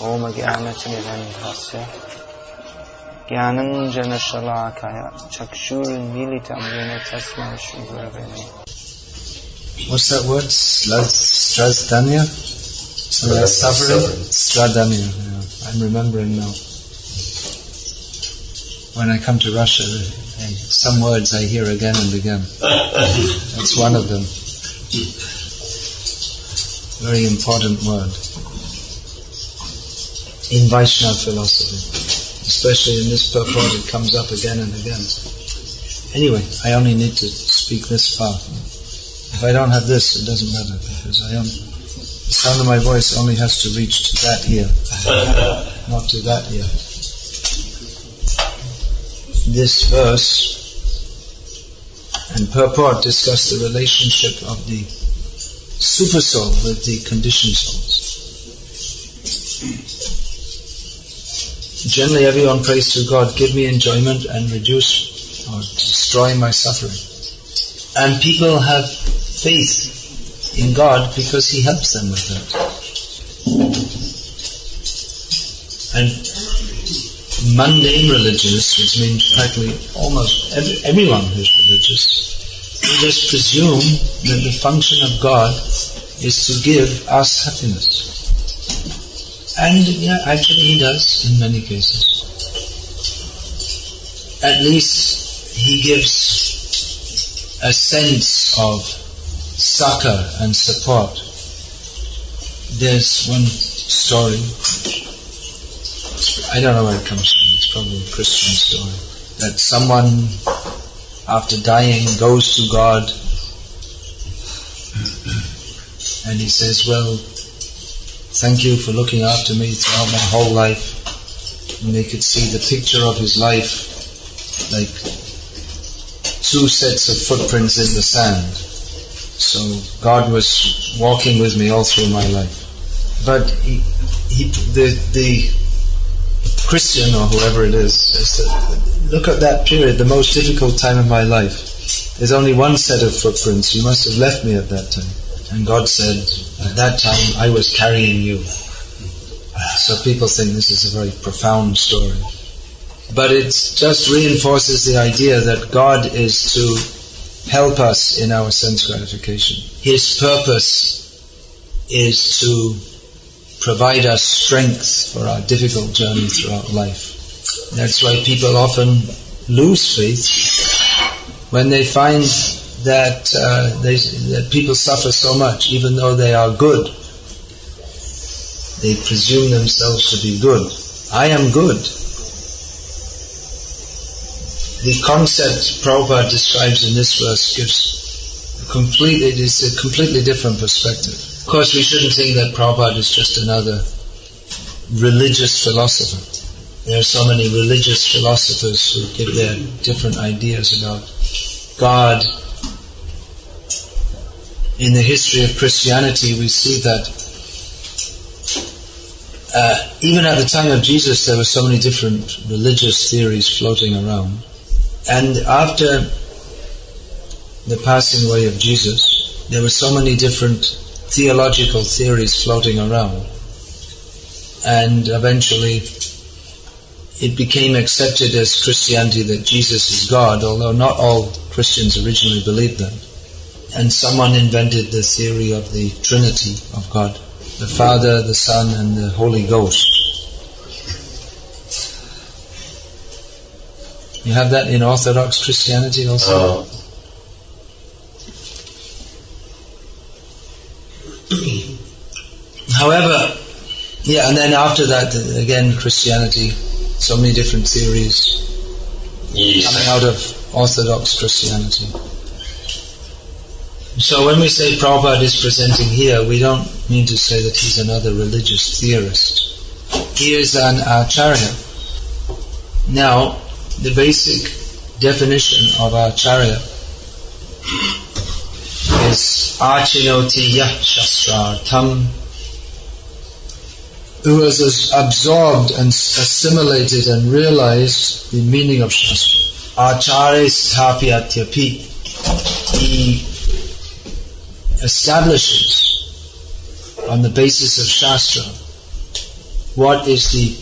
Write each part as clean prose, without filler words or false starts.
Om Jnana-timirandhasya Jnananjana-shalakaya Chakshur-militam yena tasmai Shri-Gurave Namah. What's that word? Strazdanya? Suffering? Stradanya. Yeah. I'm remembering now. When I come to Russia, some words I hear again and again. That's one of them. Very important word. In Vaishnava philosophy. Especially in this purport, it comes up again and again. Anyway, I only need to speak this far. If I don't have this, it doesn't matter, because the sound of my voice only has to reach to that ear, not to that ear. This verse and purport discuss the relationship of the super soul with the conditioned souls. Generally, everyone prays to God, give me enjoyment and reduce or destroy my suffering. And people have faith in God because He helps them with that. And mundane religious, which means practically almost everyone who's religious, we just presume that the function of God is to give us happiness. And yeah, actually He does in many cases. At least He gives a sense of succor and support. There's one story, I don't know where it comes from, it's probably a Christian story, that someone after dying goes to God and he says, well, thank you for looking after me throughout my whole life. And they could see the picture of his life like 2 sets of footprints in the sand. So God was walking with me all through my life. But the Christian or whoever it is says that, look at that period, the most difficult time of my life. There's only 1 set of footprints. You must have left me at that time. And God said, at that time I was carrying you. So people think this is a very profound story. But it just reinforces the idea that God is to help us in our sense gratification. His purpose is to provide us strength for our difficult journey throughout life. That's why people often lose faith when they find that that people suffer so much, even though they are good. They presume themselves to be good. I am good. The concept Prabhupada describes in this verse gives a completely different perspective. Of course, we shouldn't think that Prabhupada is just another religious philosopher. There are so many religious philosophers who give their different ideas about God. In the history of Christianity, we see that even at the time of Jesus, there were so many different religious theories floating around. And after the passing away of Jesus, there were so many different theological theories floating around. And eventually, it became accepted as Christianity that Jesus is God, although not all Christians originally believed that. And someone invented the theory of the Trinity of God, the Father, the Son, and the Holy Ghost. You have that in Orthodox Christianity also? However, yeah, and then after that, again, Christianity, so many different theories coming out of Orthodox Christianity. So when we say Prabhupada is presenting here, we don't mean to say that he's another religious theorist. He is an Acharya. Now, the basic definition of Acharya is Achinoti Yah Shastrartham, who has absorbed and assimilated and realized the meaning of Shastra. Acharya Sthapyatyapi. He establishes on the basis of Shastra what is the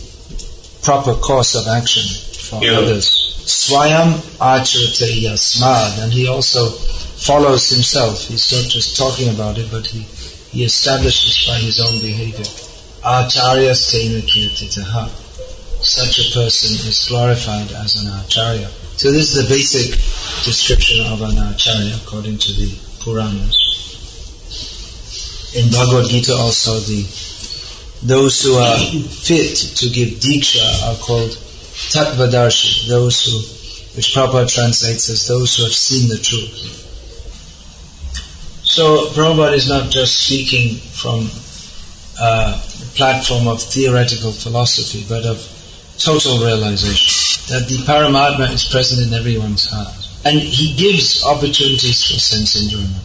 proper course of action for others. Swayam acharate yasmad, and he also follows himself. He's not just talking about it, but he establishes by his own behavior. Acharya stena kirtitaha. Such a person is glorified as an acharya. So this is the basic description of an acharya according to the Puranas. In Bhagavad-gita also those who are fit to give diksha are called tattvadarshi, which Prabhupada translates as those who have seen the truth. So Prabhupada is not just speaking from a platform of theoretical philosophy, but of total realization that the Paramatma is present in everyone's heart. And he gives opportunities for sense enjoyment.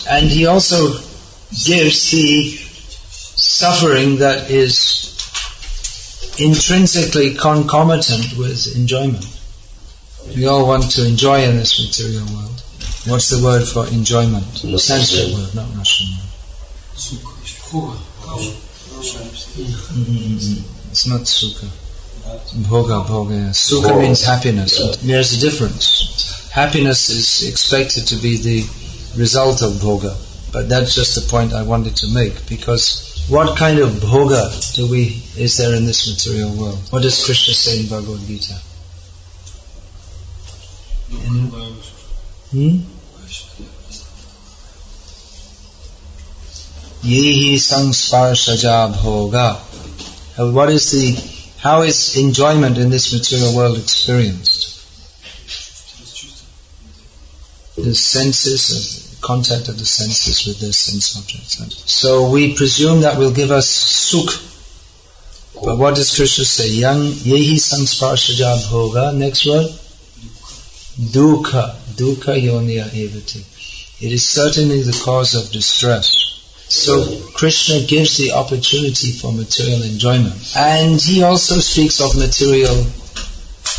And he also gives the suffering that is intrinsically concomitant with enjoyment. We all want to enjoy in this material world. What's the word for enjoyment? Sanskrit word, not Russian word. It's not sukha. Bhoga. Sukha means happiness. There's a difference. Happiness is expected to be the result of bhoga. But that's just the point I wanted to make, because what kind of bhoga is there in this material world? What does Krishna say in Bhagavad-gita? Yehi sangsparshaja bhoga. How is enjoyment in this material world experienced? The senses, contact of the senses with their sense objects. So we presume that will give us sukh. But what does Krishna say? Yehi sangsparshaja bhoga. Next word? Dukkha. Dukkha yoniya evati. It is certainly the cause of distress. So Krishna gives the opportunity for material enjoyment. And he also speaks of material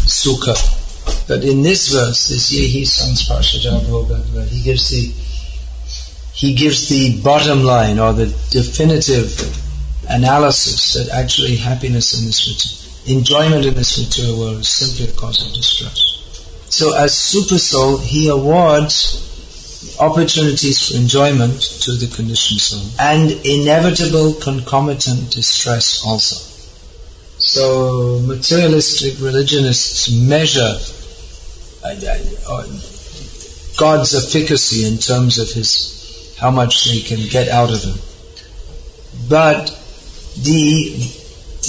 sukha. But in this verse, this yehi sangsparshaja bhoga, he gives the bottom line or the definitive analysis that actually happiness in this enjoyment in this material world is simply a cause of distress. So as Super Soul, he awards opportunities for enjoyment to the conditioned soul and inevitable concomitant distress also. So materialistic religionists measure God's efficacy in terms of how much they can get out of him. But the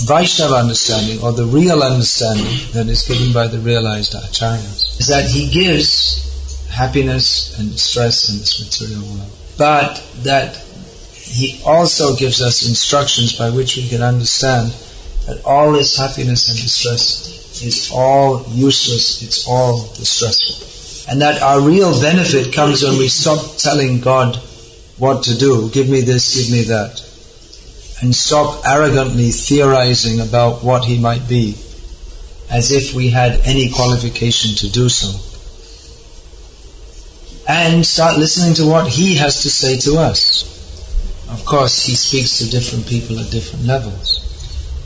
Vaishnava understanding, or the real understanding that is given by the realized acharyas, is that he gives happiness and distress in this material world, but that he also gives us instructions by which we can understand that all this happiness and distress is all useless, it's all distressful. And that our real benefit comes when we stop telling God what to do, give me this, give me that, and stop arrogantly theorizing about what he might be, as if we had any qualification to do so. And start listening to what he has to say to us. Of course, he speaks to different people at different levels.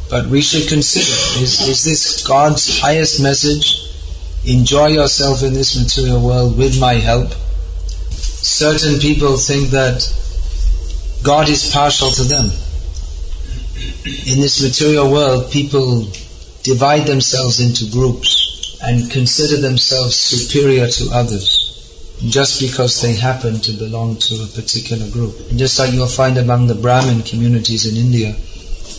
But we should consider, is this God's highest message? Enjoy yourself in this material world with my help. Certain people think that God is partial to them. In this material world, people divide themselves into groups and consider themselves superior to others just because they happen to belong to a particular group. And just like you'll find among the Brahmin communities in India,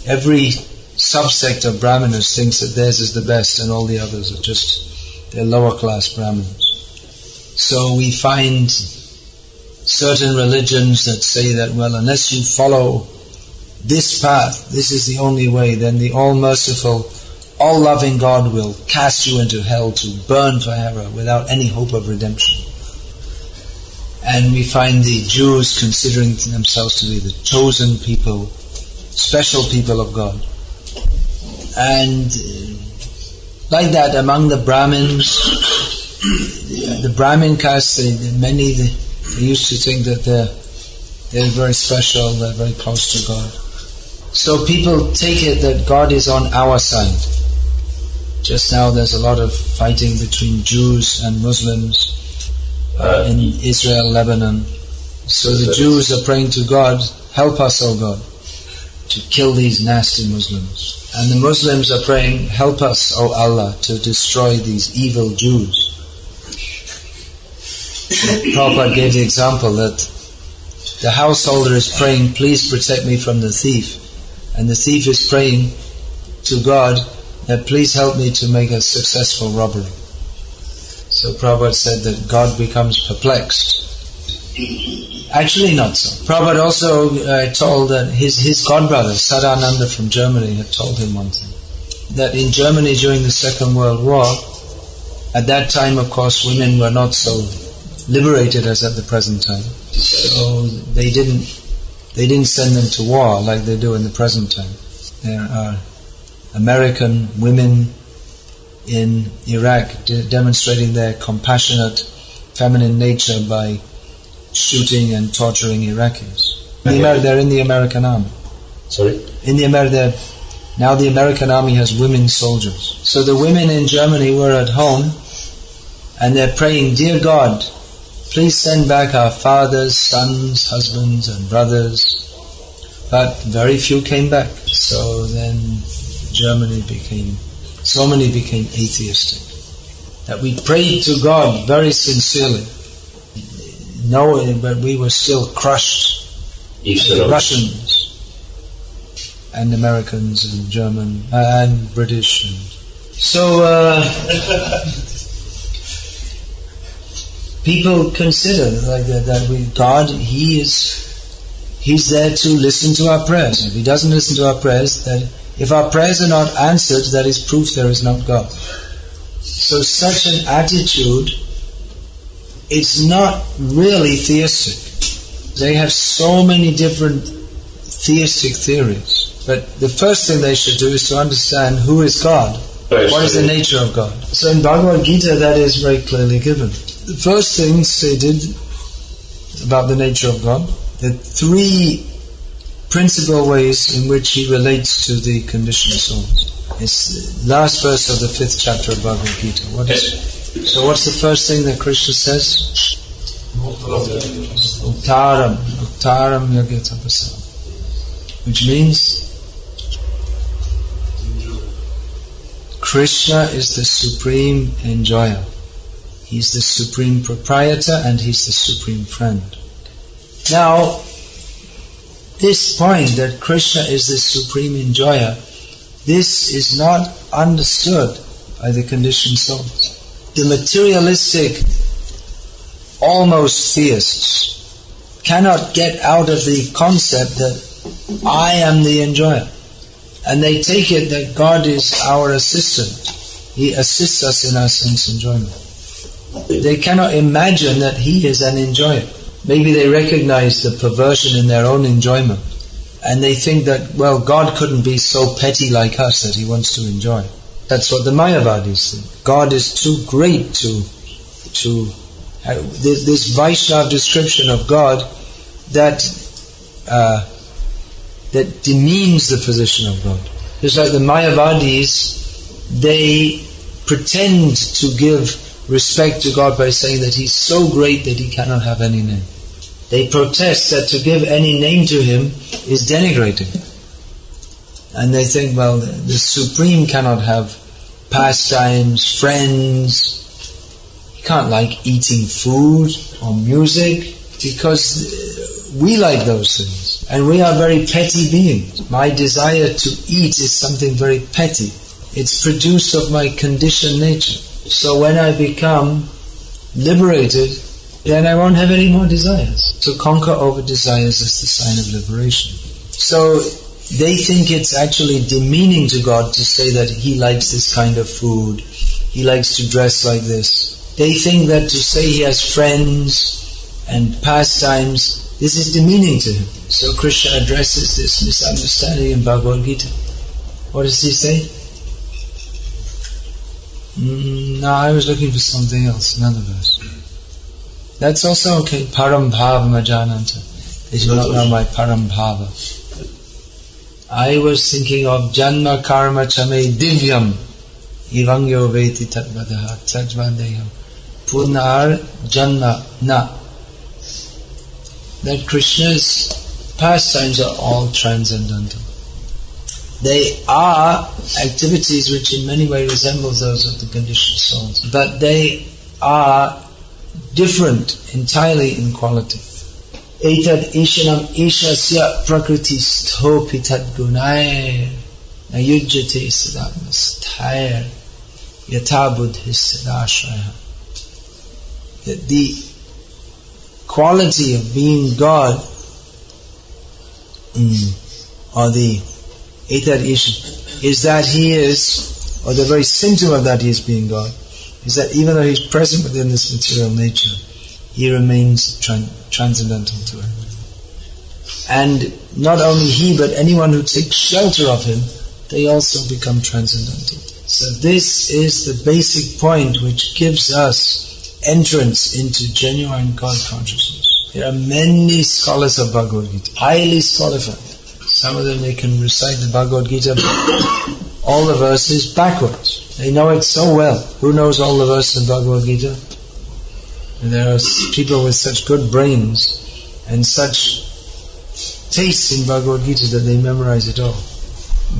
every subsect of Brahmanas thinks that theirs is the best and all the others are they're lower class Brahmins. So we find certain religions that say that, well, unless you follow this path, this is the only way, then the all-merciful, all-loving God will cast you into hell to burn forever without any hope of redemption. And we find the Jews considering themselves to be the chosen people, special people of God. And like that, among the Brahmins, the Brahmin caste, they used to think that they're very special, they're very close to God. So people take it that God is on our side. Just now there's a lot of fighting between Jews and Muslims in Israel, Lebanon. So the Jews are praying to God, help us, O God, to kill these nasty Muslims. And the Muslims are praying, help us, O Allah, to destroy these evil Jews. Prabhupada gave the example that the householder is praying, please protect me from the thief. And the thief is praying to God that please help me to make a successful robbery. So Prabhupada said that God becomes perplexed. Actually not so. Prabhupada also told that his godbrother, Sadananda from Germany, had told him one thing. That in Germany during the Second World War, at that time of course women were not so liberated as at the present time. So they didn't send them to war like they do in the present time. There are American women in Iraq demonstrating their compassionate feminine nature by shooting and torturing Iraqis. They're in the American army. Sorry? Now the American army has women soldiers. So the women in Germany were at home and they're praying, dear God, please send back our fathers, sons, husbands and brothers. But very few came back. So then so many became atheistic. That we prayed to God very sincerely, knowing that we were still crushed. The Russians and Americans and German and British. So people consider like that God, He's there to listen to our prayers. If He doesn't listen to our prayers, that if our prayers are not answered, that is proof there is not God. So such an attitude, it's not really theistic. They have so many different theistic theories. But the first thing they should do is to understand who is God. What is the nature of God? So in Bhagavad-gita that is very clearly given. The first thing stated about the nature of God, the three principal ways in which He relates to the conditioned souls. It's the last verse of the 5th chapter of Bhagavad-gita. So what's the first thing that Krishna says? Uttaram yagyatapasam. Which means Krishna is the supreme enjoyer. He's the supreme proprietor and He's the supreme friend. Now, this point that Krishna is the supreme enjoyer, this is not understood by the conditioned souls. The materialistic, almost theists cannot get out of the concept that I am the enjoyer. And they take it that God is our assistant. He assists us in our sense enjoyment. They cannot imagine that He is an enjoyer. Maybe they recognize the perversion in their own enjoyment. And they think that, well, God couldn't be so petty like us that He wants to enjoy. That's what the Mayavadis think. God is too great to this Vaishnava description of God that demeans the position of God. Just like the Mayavadis, they pretend to give respect to God by saying that He's so great that He cannot have any name. They protest that to give any name to Him is denigrating. And they think, well, the Supreme cannot have pastimes, friends. He can't like eating food or music because we like those things. And we are very petty beings. My desire to eat is something very petty. It's produced of my conditioned nature. So when I become liberated, then I won't have any more desires. To conquer over desires is the sign of liberation. So they think it's actually demeaning to God to say that He likes this kind of food, He likes to dress like this. They think that to say He has friends and pastimes, this is demeaning to Him. So Krishna addresses this misunderstanding in Bhagavad-gita. What does He say? No, I was looking for something else, another verse. That's also okay. Param bhava majananta. They do not know my param bhava. I was thinking of Janma Karma Chame Divyam Ivangyo Veti Tatvadaha Tajvandeyam Punar Janma Na. That Krishna's pastimes are all transcendental. They are activities which in many ways resemble those of the conditioned souls, but they are different entirely in quality. Etad ishanam ishasya prakritistho pitad gunay nayujjate sadatmasthayar yata buddhis sadashraya. That the quality of being God, or the Etad Ishan, is that he is, or the very symptom of that he is being God, is that even though he's present within this material nature, he remains transcendental to him. And not only he, but anyone who takes shelter of him, they also become transcendental. So this is the basic point which gives us entrance into genuine God consciousness. There are many scholars of Bhagavad-gita, highly qualified. Some of them, they can recite the Bhagavad-gita, all the verses backwards. They know it so well. Who knows all the verses of Bhagavad-gita? And there are people with such good brains and such taste in Bhagavad-gita that they memorize it all.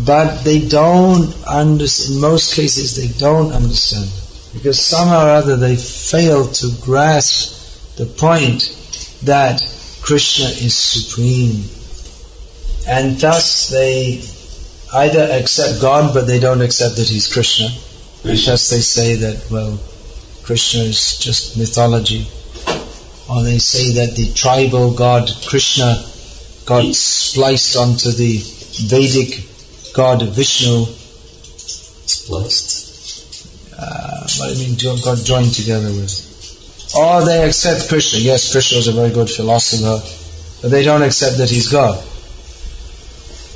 But they don't understand, in most cases they don't understand. Because somehow or other they fail to grasp the point that Krishna is supreme. And thus they either accept God but they don't accept that he's Krishna. Because they say that, well, Krishna is just mythology. Or they say that the tribal god Krishna got spliced onto the Vedic god Vishnu. Spliced? What do you mean got joined together with? Or they accept Krishna. Yes, Krishna is a very good philosopher, but they don't accept that he's God.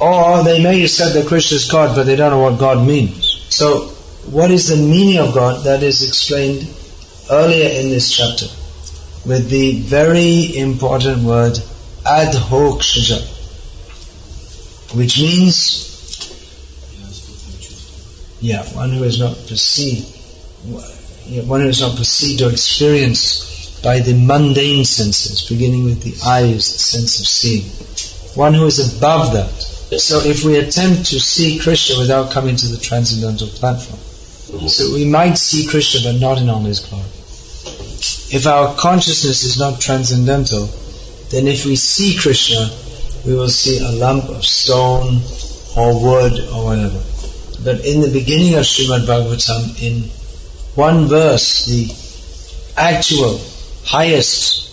Or they may accept that Krishna is God, but they don't know what God means. So, what is the meaning of God? That is explained earlier in this chapter with the very important word adhokshaja, which means one who is not perceived or experienced by the mundane senses, beginning with the eyes, the sense of seeing. One who is above that. So if we attempt to see Krishna without coming to the transcendental platform, so we might see Krishna but not in all his glory. If our consciousness is not transcendental, then if we see Krishna, we will see a lump of stone or wood or whatever. But in the beginning of Srimad Bhagavatam, in one verse, the actual, highest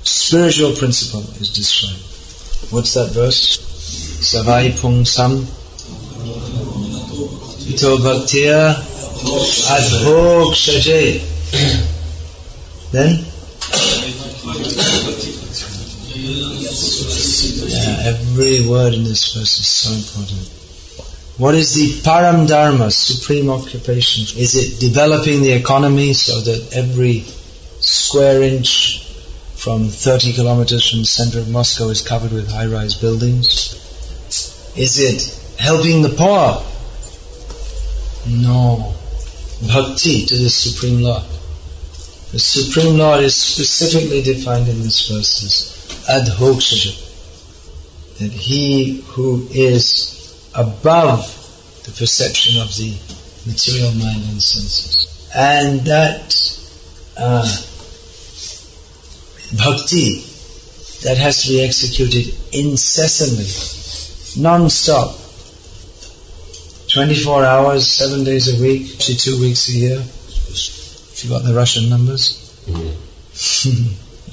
spiritual principle is described. What's that verse? Savai pungsam ito bhaktiya adhokshaje. Then? Every word in this verse is so important. What is the param dharma, supreme occupation? Is it developing the economy so that every square inch from 30 kilometers from the center of Moscow is covered with high-rise buildings? Is it helping the poor? No. Bhakti to the Supreme Lord. The Supreme Lord is specifically defined in this verse as adhokshaja, that he who is above the perception of the material mind and senses. And that bhakti that has to be executed incessantly, non-stop, 24 hours, 7 days a week, 52 weeks a year. If you got the Russian numbers?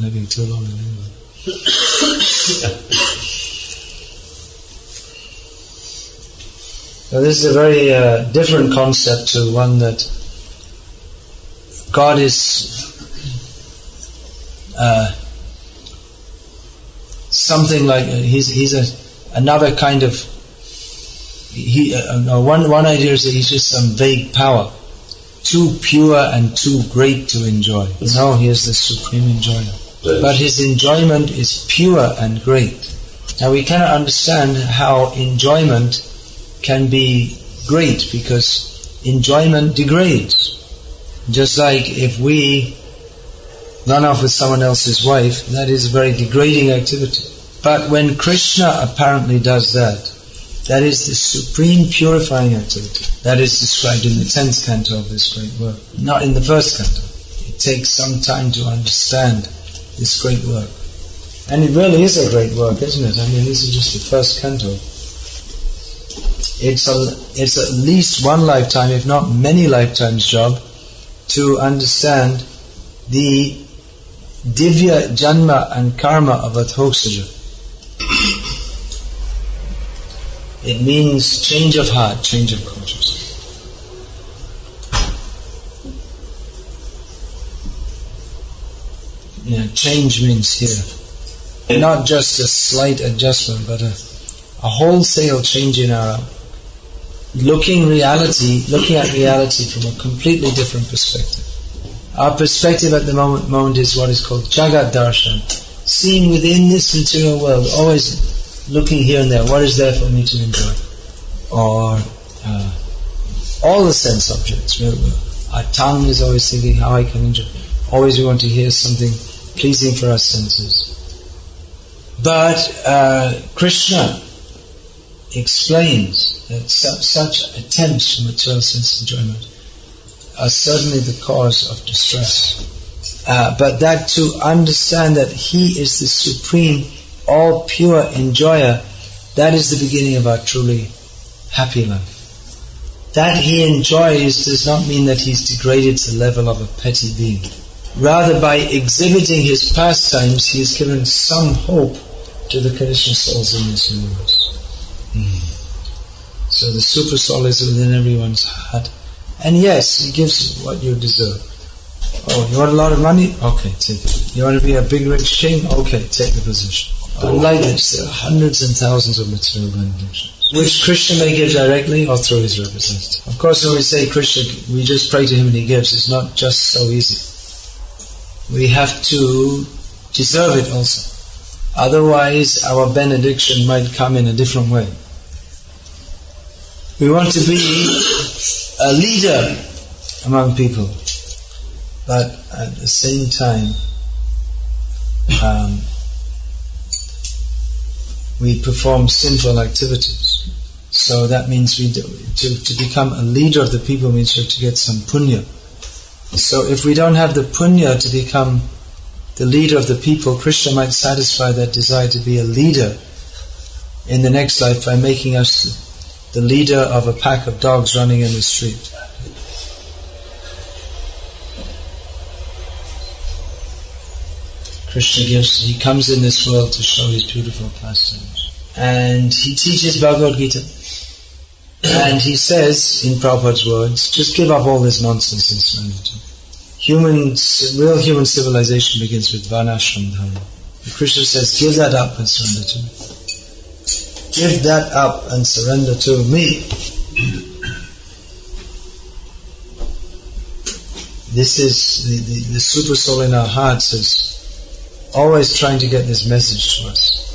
Living too long in England. Now this is a very different concept to one that God is something like he's another kind of one idea is that he's just some vague power, too pure and too great to enjoy. No, he is the supreme enjoyer. But his enjoyment is pure and great. Now we cannot understand how enjoyment can be great, because enjoyment degrades. Just like if we run off with someone else's wife, that is a very degrading activity. But when Krishna apparently does that, that is the supreme purifying activity. That is described in the 10th canto of this great work, not in the 1st canto. It takes some time to understand this great work. And it really is a great work, isn't it? I mean, this is just the 1st canto. It's at least one lifetime, if not many lifetimes job, to understand the divya janma and karma of Adhoksaja. It means change of heart, change of consciousness. Change means here not just a slight adjustment, but a wholesale change in our looking at reality from a completely different perspective. Our perspective at the moment is what is called Jagat Darshan, seeing within this material world, always looking here and there, what is there for me to enjoy? Or all the sense objects. Our tongue is always thinking how I can enjoy. Always we want to hear something pleasing for our senses. But Krishna explains that such attempts for material sense enjoyment are certainly the cause of distress. But that to understand that He is the supreme, all pure enjoyer, that is the beginning of our truly happy life. That He enjoys does not mean that He's degraded to the level of a petty being. Rather, by exhibiting His pastimes, He has given some hope to the conditioned souls in this universe. So the super soul is within everyone's heart. And yes, He gives what you deserve. Oh, you want a lot of money? Okay, take it. You want to be a big rich king? Okay, take the position. Unlike this, there are hundreds and thousands of material benedictions, which Krishna may give directly or through His representative. Of course, when we say Krishna, we just pray to Him and He gives. It's not just so easy. We have to deserve it also. Otherwise, our benediction might come in a different way. We want to be a leader among people, but at the same time, we perform sinful activities. So that means to become a leader of the people means we have to get some punya. So if we don't have the punya to become the leader of the people, Krishna might satisfy that desire to be a leader in the next life by making us the leader of a pack of dogs running in the street. Krishna He comes in this world to show His beautiful pastimes. And He teaches Bhagavad-gita. And He says, in Prabhupada's words, just give up all this nonsense and surrender to me. Real human civilization begins with Varnashram Dharma. Krishna says, give that up and surrender to me. Give that up and surrender to me. This is the super soul in our hearts is always trying to get this message to us.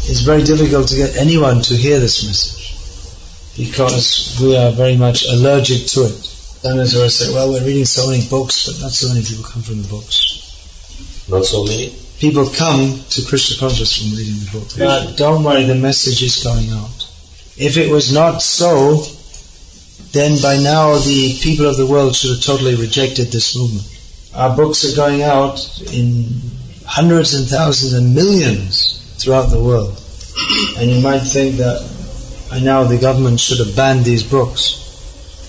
It's very difficult to get anyone to hear this message, because we are very much allergic to it. Sometimes we say, well, we're reading so many books, but not so many people come from the books. Not so many? People come to Krishna consciousness from reading the book. But don't worry, the message is going out. If it was not so, then by now the people of the world should have totally rejected this movement. Our books are going out in hundreds and thousands and millions throughout the world. And you might think that by now the government should have banned these books,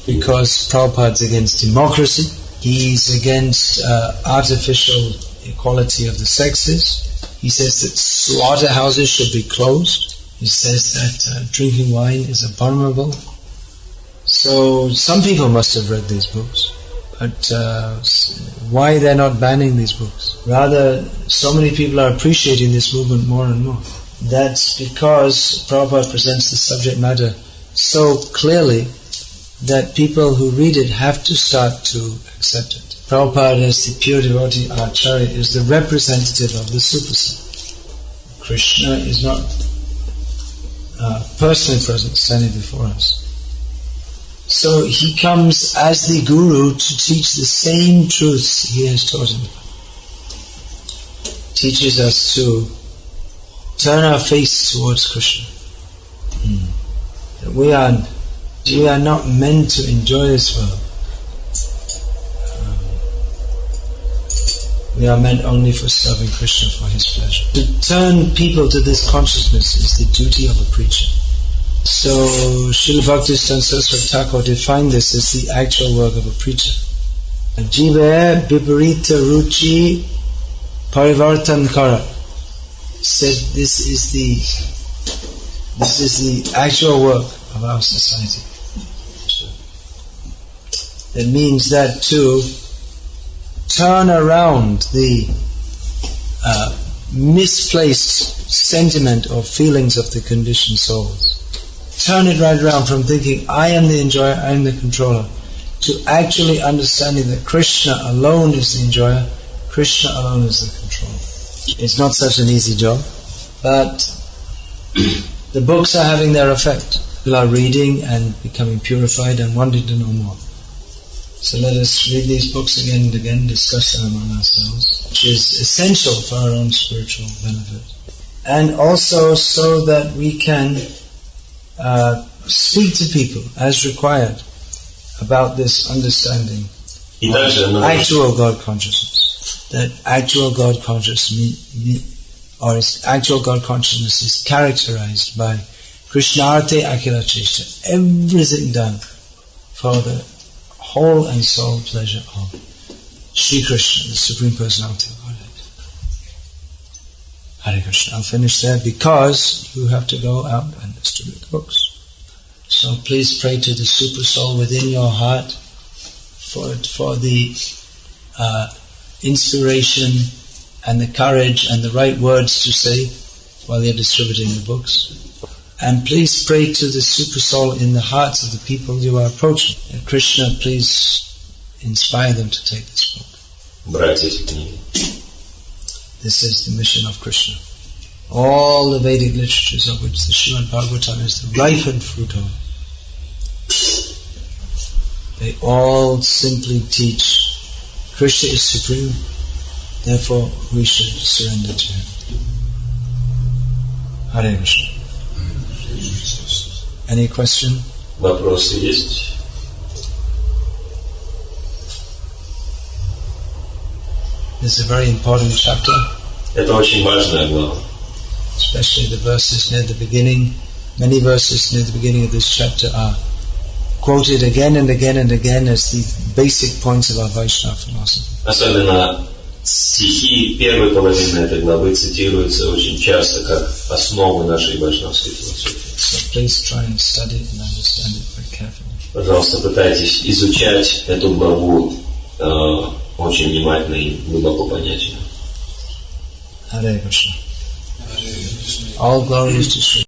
because Prabhupada's against democracy, he's against artificial equality of the sexes. He says that slaughterhouses should be closed. He says that drinking wine is abominable. So some people must have read these books. But why they're not banning these books? Rather, so many people are appreciating this movement more and more. That's because Prabhupada presents the subject matter so clearly that people who read it have to start to accept it. Prabhupada, as the pure devotee Acharya, is the representative of the Supersoul. Krishna is not personally present, standing before us. So he comes as the Guru to teach the same truths he has taught him. Teaches us to turn our face towards Krishna. That we are not meant to enjoy this world. We are meant only for serving Krishna for his pleasure. To turn people to this consciousness is the duty of a preacher. So Srila Bhakti-Siddhanta Saraswati Thakur defined this as the actual work of a preacher. Jive viparita ruchi parivartan kara. Said this is the actual work of our society. It means that to turn around the misplaced sentiment or feelings of the conditioned souls. Turn it right around from thinking, I am the enjoyer, I am the controller, to actually understanding that Krishna alone is the enjoyer, Krishna alone is the controller. It's not such an easy job, but the books are having their effect. People are reading and becoming purified and wanting to know more. So let us read these books again and again, discuss them among ourselves, which is essential for our own spiritual benefit. And also so that we can speak to people as required about this understanding of actual God consciousness. That actual God consciousness actual God consciousness is characterized by Krishnarte Akila Cheshta, everything done for the whole and sole pleasure of Sri Krishna, the Supreme Personality of Godhead. Hare Krishna. I'll finish there because you have to go out and distribute the books. So please pray to the Super Soul within your heart for the inspiration and the courage and the right words to say while you're distributing the books. And please pray to the Super Soul in the hearts of the people you are approaching. And Krishna, please inspire them to take this book. This is the mission of Krishna. All the Vedic literatures of which the Srimad Bhagavatam is the ripened fruit of, they all simply teach Krishna is supreme, therefore we should surrender to him. Hare Krishna. Any question? Вопросы есть? This is a very important chapter. Это очень важная глава. Especially the verses near the beginning. Many verses near the beginning of this chapter are quoted again and again and again as the basic points of our Vaishnava philosophy. Особенно стихи первой половины этой главы цитируются очень часто как основы нашей вайшнавской философии. So please try and study it and understand it very carefully. Pожалуйста, пытайтесь изучать эту главу очень внимательно и глубоко понять ее. Hare Krishna. All glory is to Sri